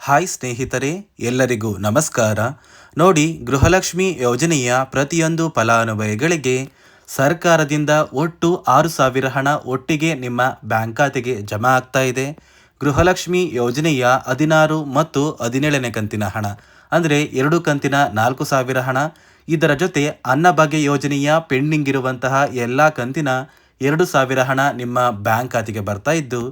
Hi ಸ್ನೇಹಿತರೆ, ಎಲ್ಲರಿಗೂ ನಮಸ್ಕಾರ. ನೋಡಿ, ಗೃಹಲಕ್ಷ್ಮಿ ಯೋಜನೆಯ ಪ್ರತಿಯೊಂದು ಫಲಾನುಭವಿಗಳಿಗೆ ಸರ್ಕಾರದಿಂದ ಒಟ್ಟು 6,000 ಹಣ ಒಟ್ಟಿಗೆ ನಿಮ್ಮ ಬ್ಯಾಂಕ್ ಖಾತೆಗೆ ಜಮಾ ಆಗ್ತಾ ಇದೆ. ಗೃಹಲಕ್ಷ್ಮಿ ಯೋಜನೆಯ 16 ಮತ್ತು 17ನೇ ಕಂತಿನ ಹಣ ಅಂದರೆ 2 ಕಂತಿನ 4,000 ಹಣ, ಇದರ ಜೊತೆ ಅನ್ನಭಾಗ್ಯ ಯೋಜನೆಯ ಪೆಂಡಿಂಗ್ ಇರುವಂತಹ ಎಲ್ಲ ಕಂತಿನ 2,000 ಹಣ ನಿಮ್ಮ ಬ್ಯಾಂಕ್ ಖಾತೆಗೆ ಬರ್ತಾ ಇದ್ದು,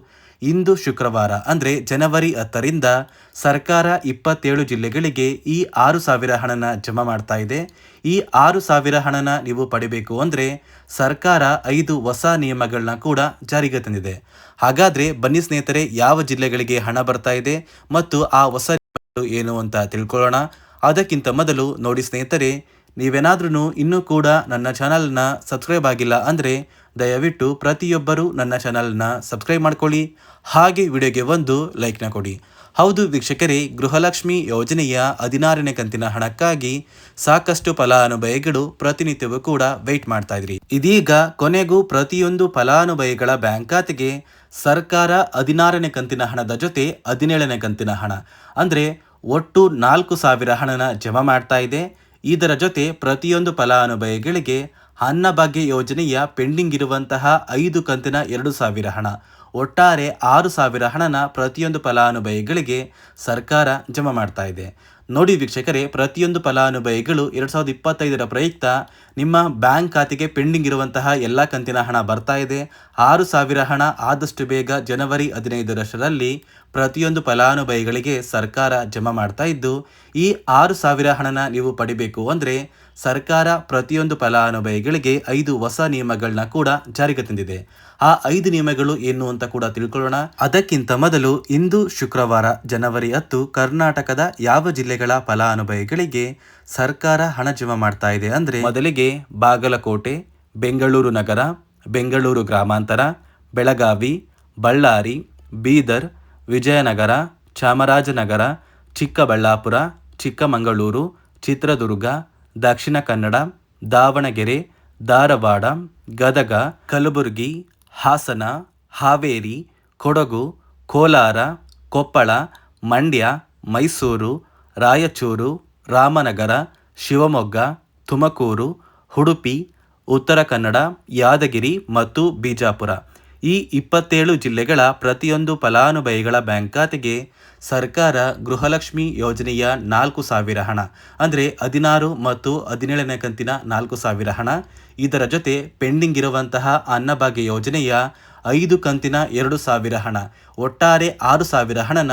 ಇಂದು ಶುಕ್ರವಾರ ಅಂದರೆ ಜನವರಿ 10ರಿಂದ ಸರ್ಕಾರ 27 ಜಿಲ್ಲೆಗಳಿಗೆ ಈ 6,000 ಹಣನ ಜಮಾ ಮಾಡ್ತಾ ಇದೆ. ಈ 6,000 ಹಣನ ನೀವು ಪಡಿಬೇಕು ಅಂದರೆ ಸರ್ಕಾರ 5 ಹೊಸ ನಿಯಮಗಳನ್ನ ಕೂಡ ಜಾರಿಗೆ ತಂದಿದೆ. ಹಾಗಾದರೆ ಬನ್ನಿ ಸ್ನೇಹಿತರೆ, ಯಾವ ಜಿಲ್ಲೆಗಳಿಗೆ ಹಣ ಬರ್ತಾ ಇದೆ ಮತ್ತು ಆ ಹೊಸ ನಿಯಮಗಳು ಏನು ಅಂತ ತಿಳ್ಕೊಳ್ಳೋಣ. ಅದಕ್ಕಿಂತ ಮೊದಲು ನೋಡಿ ಸ್ನೇಹಿತರೆ, ನೀವೇನಾದ್ರೂ ಇನ್ನೂ ಕೂಡ ನನ್ನ ಚಾನಲ್ನ ಸಬ್ಸ್ಕ್ರೈಬ್ ಆಗಿಲ್ಲ ಅಂದರೆ ದಯವಿಟ್ಟು ಪ್ರತಿಯೊಬ್ಬರು ನನ್ನ ಚಾನಲ್ನ ಸಬ್ಸ್ಕ್ರೈಬ್ ಮಾಡ್ಕೊಳ್ಳಿ, ಹಾಗೆ ವಿಡಿಯೋಗೆ ಒಂದು ಲೈಕ್ನ ಕೊಡಿ. ಹೌದು ವೀಕ್ಷಕರೇ, ಗೃಹಲಕ್ಷ್ಮಿ ಯೋಜನೆಯ 16ನೇ ಕಂತಿನ ಹಣಕ್ಕಾಗಿ ಸಾಕಷ್ಟು ಫಲಾನುಭವಿಗಳು ಪ್ರತಿನಿತ್ಯವೂ ಕೂಡ ವೆಯ್ಟ್ ಮಾಡ್ತಾ ಇದ್ರಿ. ಇದೀಗ ಕೊನೆಗೂ ಪ್ರತಿಯೊಂದು ಫಲಾನುಭವಿಗಳ ಬ್ಯಾಂಕ್ ಖಾತೆಗೆ ಸರ್ಕಾರ 16ನೇ ಕಂತಿನ ಹಣದ ಜೊತೆ 17ನೇ ಕಂತಿನ ಹಣ ಅಂದರೆ ಒಟ್ಟು 4,000 ಹಣನ ಜಮಾ ಮಾಡ್ತಾ ಇದೆ. ಇದರ ಜೊತೆ ಪ್ರತಿಯೊಂದು ಫಲಾನುಭವಿಗಳಿಗೆ ಅನ್ನಭಾಗ್ಯ ಯೋಜನೆಯ ಪೆಂಡಿಂಗ್ ಇರುವಂತಹ 5 ಕಂತಿನ 2,000 ಹಣ, ಒಟ್ಟಾರೆ 6,000 ಹಣನ ಪ್ರತಿಯೊಂದು ಫಲಾನುಭವಿಗಳಿಗೆ ಸರ್ಕಾರ ಜಮಾ ಮಾಡ್ತಾ ಇದೆ. ನೋಡಿ ವೀಕ್ಷಕರೇ, ಪ್ರತಿಯೊಂದು ಫಲಾನುಭವಿಗಳು 2025ರ ಪ್ರಯುಕ್ತ ನಿಮ್ಮ ಬ್ಯಾಂಕ್ ಖಾತೆಗೆ ಪೆಂಡಿಂಗ್ ಇರುವಂತಹ ಎಲ್ಲ ಕಂತಿನ ಹಣ ಬರ್ತಾ ಇದೆ. 6,000 ಹಣ ಆದಷ್ಟು ಬೇಗ ಜನವರಿ 15ರಷ್ಟರಲ್ಲಿ ಪ್ರತಿಯೊಂದು ಫಲಾನುಭವಿಗಳಿಗೆ ಸರ್ಕಾರ ಜಮಾ ಮಾಡ್ತಾ ಇದ್ದು, ಈ 6,000 ಹಣನ ನೀವು ಪಡಿಬೇಕು ಅಂದರೆ ಸರ್ಕಾರ ಪ್ರತಿಯೊಂದು ಫಲಾನುಭವಿಗಳಿಗೆ 5 ಹೊಸ ನಿಯಮಗಳನ್ನ ಕೂಡ ಜಾರಿಗೆ ತಂದಿದೆ. ಆ 5 ನಿಯಮಗಳು ಏನು ಅಂತ ಕೂಡ ತಿಳ್ಕೊಳ್ಳೋಣ. ಅದಕ್ಕಿಂತ ಮೊದಲು ಇಂದು ಶುಕ್ರವಾರ ಜನವರಿ 10 ಕರ್ನಾಟಕದ ಯಾವ ಜಿಲ್ಲೆಗಳ ಫಲಾನುಭವಿಗಳಿಗೆ ಸರ್ಕಾರ ಹಣ ಜಮಾ ಮಾಡ್ತಾ ಇದೆ ಅಂದರೆ ಮೊದಲಿಗೆ ಬಾಗಲಕೋಟೆ, ಬೆಂಗಳೂರು ನಗರ, ಬೆಂಗಳೂರು ಗ್ರಾಮಾಂತರ, ಬೆಳಗಾವಿ, ಬಳ್ಳಾರಿ, ಬೀದರ್, ವಿಜಯನಗರ, ಚಾಮರಾಜನಗರ, ಚಿಕ್ಕಬಳ್ಳಾಪುರ, ಚಿಕ್ಕಮಗಳೂರು, ಚಿತ್ರದುರ್ಗ, ದಕ್ಷಿಣ ಕನ್ನಡ, ದಾವಣಗೆರೆ, ಧಾರವಾಡ, ಗದಗ, ಕಲಬುರಗಿ, ಹಾಸನ, ಹಾವೇರಿ, ಕೊಡಗು, ಕೋಲಾರ, ಕೊಪ್ಪಳ, ಮಂಡ್ಯ, ಮೈಸೂರು, ರಾಯಚೂರು, ರಾಮನಗರ, ಶಿವಮೊಗ್ಗ, ತುಮಕೂರು, ಉಡುಪಿ, ಉತ್ತರ ಕನ್ನಡ, ಯಾದಗಿರಿ ಮತ್ತು ಬಿಜಾಪುರ ಈ 27 ಜಿಲ್ಲೆಗಳ ಪ್ರತಿಯೊಂದು ಫಲಾನುಭವಿಗಳ ಬ್ಯಾಂಕ್ ಖಾತೆಗೆ ಸರ್ಕಾರ ಗೃಹಲಕ್ಷ್ಮಿ ಯೋಜನೆಯ 4,000 ಹಣ ಅಂದರೆ 16 ಮತ್ತು 17ನೇ ಕಂತಿನ 4,000 ಹಣ, ಇದರ ಜೊತೆ ಪೆಂಡಿಂಗ್ ಇರುವಂತಹ ಅನ್ನಭಾಗ್ಯ ಯೋಜನೆಯ 5 ಕಂತಿನ 2,000 ಹಣ, ಒಟ್ಟಾರೆ 6,000 ಹಣನ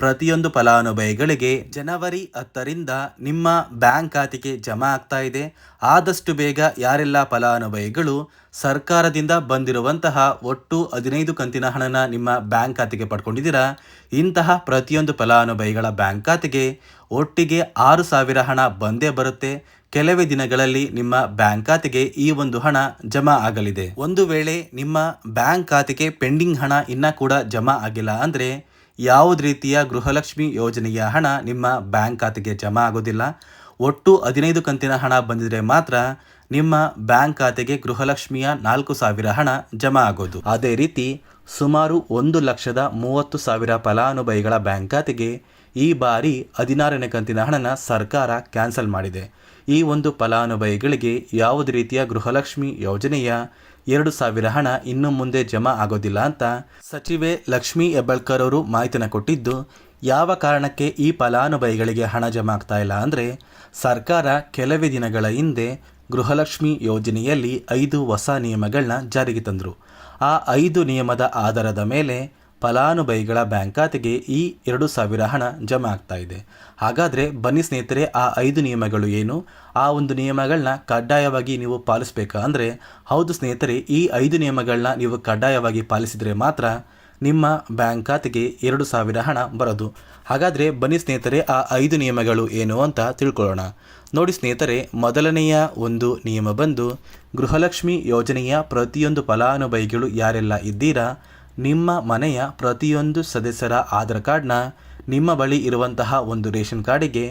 ಪ್ರತಿಯೊಂದು ಫಲಾನುಭವಿಗಳಿಗೆ ಜನವರಿ 10ರಿಂದ ನಿಮ್ಮ ಬ್ಯಾಂಕ್ ಖಾತೆಗೆ ಜಮಾ ಆಗ್ತಾ ಇದೆ. ಆದಷ್ಟು ಬೇಗ ಯಾರೆಲ್ಲ ಫಲಾನುಭವಿಗಳು ಸರ್ಕಾರದಿಂದ ಬಂದಿರುವಂತಹ ಒಟ್ಟು 15 ಕಂತಿನ ಹಣನ ನಿಮ್ಮ ಬ್ಯಾಂಕ್ ಖಾತೆಗೆ ಪಡ್ಕೊಂಡಿದ್ದೀರಾ, ಇಂತಹ ಪ್ರತಿಯೊಂದು ಫಲಾನುಭವಿಗಳ ಬ್ಯಾಂಕ್ ಖಾತೆಗೆ ಒಟ್ಟಿಗೆ 6,000 ಹಣ ಬಂದೇ ಬರುತ್ತೆ. ಕೆಲವೇ ದಿನಗಳಲ್ಲಿ ನಿಮ್ಮ ಬ್ಯಾಂಕ್ ಖಾತೆಗೆ ಈ ಒಂದು ಹಣ ಜಮಾ ಆಗಲಿದೆ. ಒಂದು ವೇಳೆ ನಿಮ್ಮ ಬ್ಯಾಂಕ್ ಖಾತೆಗೆ ಪೆಂಡಿಂಗ್ ಹಣ ಇನ್ನೂ ಕೂಡ ಜಮಾ ಆಗಿಲ್ಲ ಅಂದರೆ ಯಾವುದೇ ರೀತಿಯ ಗೃಹಲಕ್ಷ್ಮಿ ಯೋಜನೆಯ ಹಣ ನಿಮ್ಮ ಬ್ಯಾಂಕ್ ಖಾತೆಗೆ ಜಮಾ ಆಗೋದಿಲ್ಲ. ಒಟ್ಟು 15 ಕಂತಿನ ಹಣ ಬಂದಿದ್ರೆ ಮಾತ್ರ ನಿಮ್ಮ ಬ್ಯಾಂಕ್ ಖಾತೆಗೆ ಗೃಹಲಕ್ಷ್ಮಿಯ 4,000 ಹಣ ಜಮಾ ಆಗೋದು. ಅದೇ ರೀತಿ ಸುಮಾರು 1,30,30,000 ಫಲಾನುಭವಿಗಳ ಬ್ಯಾಂಕ್ ಖಾತೆಗೆ ಈ ಬಾರಿ 16ನೇ ಕಂತಿನ ಹಣನ ಸರ್ಕಾರ ಕ್ಯಾನ್ಸಲ್ ಮಾಡಿದೆ. ಈ ಒಂದು ಫಲಾನುಭವಿಗಳಿಗೆ ಯಾವುದೇ ರೀತಿಯ ಗೃಹಲಕ್ಷ್ಮಿ ಯೋಜನೆಯ 2,000 ಹಣ ಇನ್ನು ಮುಂದೆ ಜಮಾ ಆಗೋದಿಲ್ಲ ಅಂತ ಸಚಿವೆ ಲಕ್ಷ್ಮೀ ಹೆಬ್ಬಾಳ್ಕರ್ ಅವರು ಮಾಹಿತಿನ ಕೊಟ್ಟಿದ್ದು, ಯಾವ ಕಾರಣಕ್ಕೆ ಈ ಫಲಾನುಭವಿಗಳಿಗೆ ಹಣ ಜಮಾ ಆಗ್ತಾ ಇಲ್ಲ ಅಂದರೆ ಸರ್ಕಾರ ಕೆಲವೇ ದಿನಗಳ ಹಿಂದೆ ಗೃಹಲಕ್ಷ್ಮಿ ಯೋಜನೆಯಲ್ಲಿ 5 ಹೊಸ ನಿಯಮಗಳನ್ನ ಜಾರಿಗೆ ತಂದರು. ಆ 5 ನಿಯಮದ ಆಧಾರದ ಮೇಲೆ ಫಲಾನುಭವಿಗಳ ಬ್ಯಾಂಕ್ ಖಾತೆಗೆ ಈ 2,000 ಹಣ ಜಮಾ ಆಗ್ತಾ ಇದೆ. ಹಾಗಾದರೆ ಬನ್ನಿ ಸ್ನೇಹಿತರೆ, ಆ 5 ನಿಯಮಗಳು ಏನು, ಆ ಒಂದು ನಿಯಮಗಳನ್ನ ಕಡ್ಡಾಯವಾಗಿ ನೀವು ಪಾಲಿಸಬೇಕಾ ಅಂದರೆ ಹೌದು ಸ್ನೇಹಿತರೆ, ಈ 5 ನಿಯಮಗಳನ್ನ ನೀವು ಕಡ್ಡಾಯವಾಗಿ ಪಾಲಿಸಿದರೆ ಮಾತ್ರ ನಿಮ್ಮ ಬ್ಯಾಂಕ್ ಖಾತೆಗೆ 2,000 ಹಣ ಬರೋದು. ಹಾಗಾದರೆ ಬನ್ನಿ ಸ್ನೇಹಿತರೆ, ಆ 5 ನಿಯಮಗಳು ಏನು ಅಂತ ತಿಳ್ಕೊಳ್ಳೋಣ. ನೋಡಿ ಸ್ನೇಹಿತರೆ, ಮೊದಲನೆಯ ಒಂದು ನಿಯಮ ಬಂದು ಗೃಹಲಕ್ಷ್ಮಿ ಯೋಜನೆಯ ಪ್ರತಿಯೊಂದು ಫಲಾನುಭವಿಗಳು ಯಾರೆಲ್ಲ ಇದ್ದೀರಾ, ನಿಮ್ಮ ಮನೆಯ ಪ್ರತಿಯೊಂದು ಸದಸ್ಯರ ಆಧಾರ್ ಕಾರ್ಡ್ನ ನಿಮ್ಮ ಬಳಿ ಇರುವಂತಹ ಒಂದು ರೇಷನ್ ಕಾರ್ಡಿಗೆ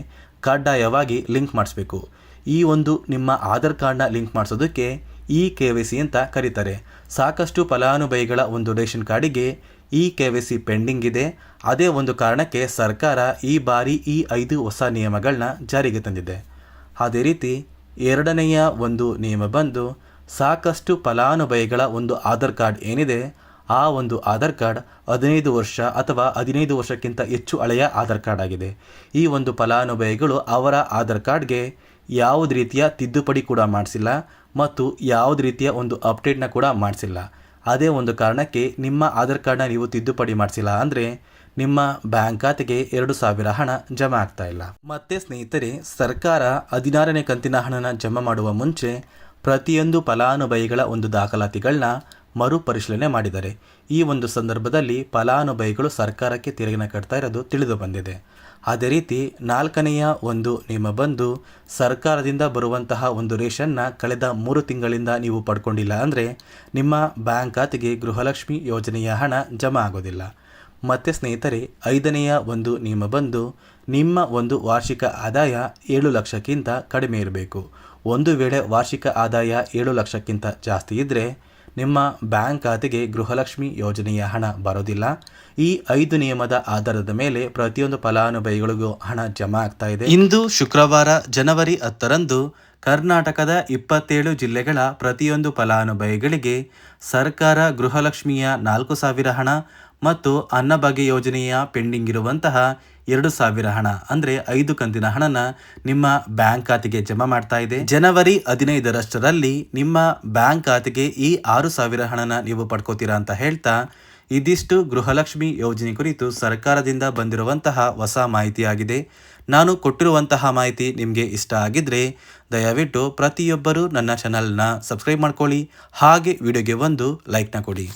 ಕಡ್ಡಾಯವಾಗಿ ಲಿಂಕ್ ಮಾಡಿಸ್ಬೇಕು. ಈ ಒಂದು ನಿಮ್ಮ ಆಧಾರ್ ಕಾರ್ಡ್ನ ಲಿಂಕ್ ಮಾಡಿಸೋದಕ್ಕೆ KYC ಅಂತ ಕರೀತಾರೆ. ಸಾಕಷ್ಟು ಫಲಾನುಭವಿಗಳ ಒಂದು ರೇಷನ್ ಕಾರ್ಡಿಗೆ KYC ಪೆಂಡಿಂಗ್ ಇದೆ. ಅದೇ ಒಂದು ಕಾರಣಕ್ಕೆ ಸರ್ಕಾರ ಈ ಬಾರಿ ಈ 5 ಹೊಸ ನಿಯಮಗಳನ್ನ ಜಾರಿಗೆ ತಂದಿದೆ. ಅದೇ ರೀತಿ ಎರಡನೆಯ ಒಂದು ನಿಯಮ ಬಂದು ಸಾಕಷ್ಟು ಫಲಾನುಭವಿಗಳ ಒಂದು ಆಧಾರ್ ಕಾರ್ಡ್ ಏನಿದೆ, ಆ ಒಂದು ಆಧಾರ್ ಕಾರ್ಡ್ 15 ವರ್ಷ ಅಥವಾ 15 ವರ್ಷಕ್ಕಿಂತ ಹೆಚ್ಚು ಹಳೆಯ ಆಧಾರ್ ಕಾರ್ಡ್ ಆಗಿದೆ. ಈ ಒಂದು ಫಲಾನುಭವಿಗಳು ಅವರ ಆಧಾರ್ ಕಾರ್ಡ್ಗೆ ಯಾವುದೇ ರೀತಿಯ ತಿದ್ದುಪಡಿ ಕೂಡ ಮಾಡಿಸಿಲ್ಲ ಮತ್ತು ಯಾವುದೇ ರೀತಿಯ ಒಂದು ಅಪ್ಡೇಟ್ನ ಕೂಡ ಮಾಡಿಸಿಲ್ಲ. ಅದೇ ಒಂದು ಕಾರಣಕ್ಕೆ ನಿಮ್ಮ ಆಧಾರ್ ಕಾರ್ಡ್ನ ನೀವು ತಿದ್ದುಪಡಿ ಮಾಡಿಸಿಲ್ಲ ಅಂದರೆ ನಿಮ್ಮ ಬ್ಯಾಂಕ್ ಖಾತೆಗೆ 2,000 ಹಣ ಜಮಾ ಆಗ್ತಾ ಇಲ್ಲ. ಮತ್ತೆ ಸ್ನೇಹಿತರೆ, ಸರ್ಕಾರ 16ನೇ ಕಂತಿನ ಹಣನ ಜಮಾ ಮಾಡುವ ಮುಂಚೆ ಪ್ರತಿಯೊಂದು ಫಲಾನುಭವಿಗಳ ಒಂದು ದಾಖಲಾತಿಗಳನ್ನ ಮರುಪರಿಶೀಲನೆ ಮಾಡಿದ್ದಾರೆ. ಈ ಒಂದು ಸಂದರ್ಭದಲ್ಲಿ ಫಲಾನುಭವಿಗಳು ಸರ್ಕಾರಕ್ಕೆ ತೆರಿಗೆನ ಕಟ್ತಾ ಇರೋದು ತಿಳಿದು ಬಂದಿದೆ. ಅದೇ ರೀತಿ 4ನೆಯ ಒಂದು ನಿಯಮ ಬಂದು ಸರ್ಕಾರದಿಂದ ಬರುವಂತಹ ಒಂದು ರೇಷನ್ನ ಕಳೆದ 3 ತಿಂಗಳಿಂದ ನೀವು ಪಡ್ಕೊಂಡಿಲ್ಲ ಅಂದರೆ ನಿಮ್ಮ ಬ್ಯಾಂಕ್ ಖಾತೆಗೆ ಗೃಹಲಕ್ಷ್ಮಿ ಯೋಜನೆಯ ಹಣ ಜಮಾ ಆಗೋದಿಲ್ಲ. ಮತ್ತು ಸ್ನೇಹಿತರೆ, 5ನೆಯ ಒಂದು ನಿಯಮ ಬಂದು ನಿಮ್ಮ ಒಂದು ವಾರ್ಷಿಕ ಆದಾಯ 7 ಲಕ್ಷಕ್ಕಿಂತ ಕಡಿಮೆ ಇರಬೇಕು. ಒಂದು ವೇಳೆ ವಾರ್ಷಿಕ ಆದಾಯ 7 ಲಕ್ಷಕ್ಕಿಂತ ಜಾಸ್ತಿ ಇದ್ದರೆ ನಿಮ್ಮ ಬ್ಯಾಂಕ್ ಖಾತೆಗೆ ಗೃಹಲಕ್ಷ್ಮಿ ಯೋಜನೆಯ ಹಣ ಬರೋದಿಲ್ಲ. ಈ 5 ನಿಯಮದ ಆಧಾರದ ಮೇಲೆ ಪ್ರತಿಯೊಂದು ಫಲಾನುಭವಿಗಳಿಗೂ ಹಣ ಜಮಾ ಆಗ್ತಾ ಇದೆ. ಇಂದು ಶುಕ್ರವಾರ ಜನವರಿ 10ರಂದು ಕರ್ನಾಟಕದ 27 ಜಿಲ್ಲೆಗಳ ಪ್ರತಿಯೊಂದು ಫಲಾನುಭವಿಗಳಿಗೆ ಸರ್ಕಾರ ಗೃಹಲಕ್ಷ್ಮಿಯ 4,000 ಹಣ ಮತ್ತು ಅನ್ನಭಾಗ್ಯ ಯೋಜನೆಯ ಪೆಂಡಿಂಗ್ ಇರುವಂತಹ 2,000 ಹಣ ಅಂದರೆ 5 ಕಂತಿನ ಹಣನ ನಿಮ್ಮ ಬ್ಯಾಂಕ್ ಖಾತೆಗೆ ಜಮಾ ಮಾಡ್ತಾ ಇದೆ. ಜನವರಿ 15ರಷ್ಟರಲ್ಲಿ ನಿಮ್ಮ ಬ್ಯಾಂಕ್ ಖಾತೆಗೆ ಈ 6,000 ಹಣನ ನೀವು ಪಡ್ಕೋತೀರಾ ಅಂತ ಹೇಳ್ತಾ, ಇದಿಷ್ಟು ಗೃಹಲಕ್ಷ್ಮಿ ಯೋಜನೆ ಕುರಿತು ಸರ್ಕಾರದಿಂದ ಬಂದಿರುವಂತಹ ಹೊಸ ಮಾಹಿತಿಯಾಗಿದೆ. ನಾನು ಕೊಟ್ಟಿರುವಂತಹ ಮಾಹಿತಿ ನಿಮಗೆ ಇಷ್ಟ ಆಗಿದ್ರೆ ದಯವಿಟ್ಟು ಪ್ರತಿಯೊಬ್ಬರು ನನ್ನ ಚಾನಲ್ನ ಸಬ್ಸ್ಕ್ರೈಬ್ ಮಾಡ್ಕೊಳ್ಳಿ, ಹಾಗೆ ವಿಡಿಯೋಗೆ ಒಂದು ಲೈಕ್ನ ಕೊಡಿ.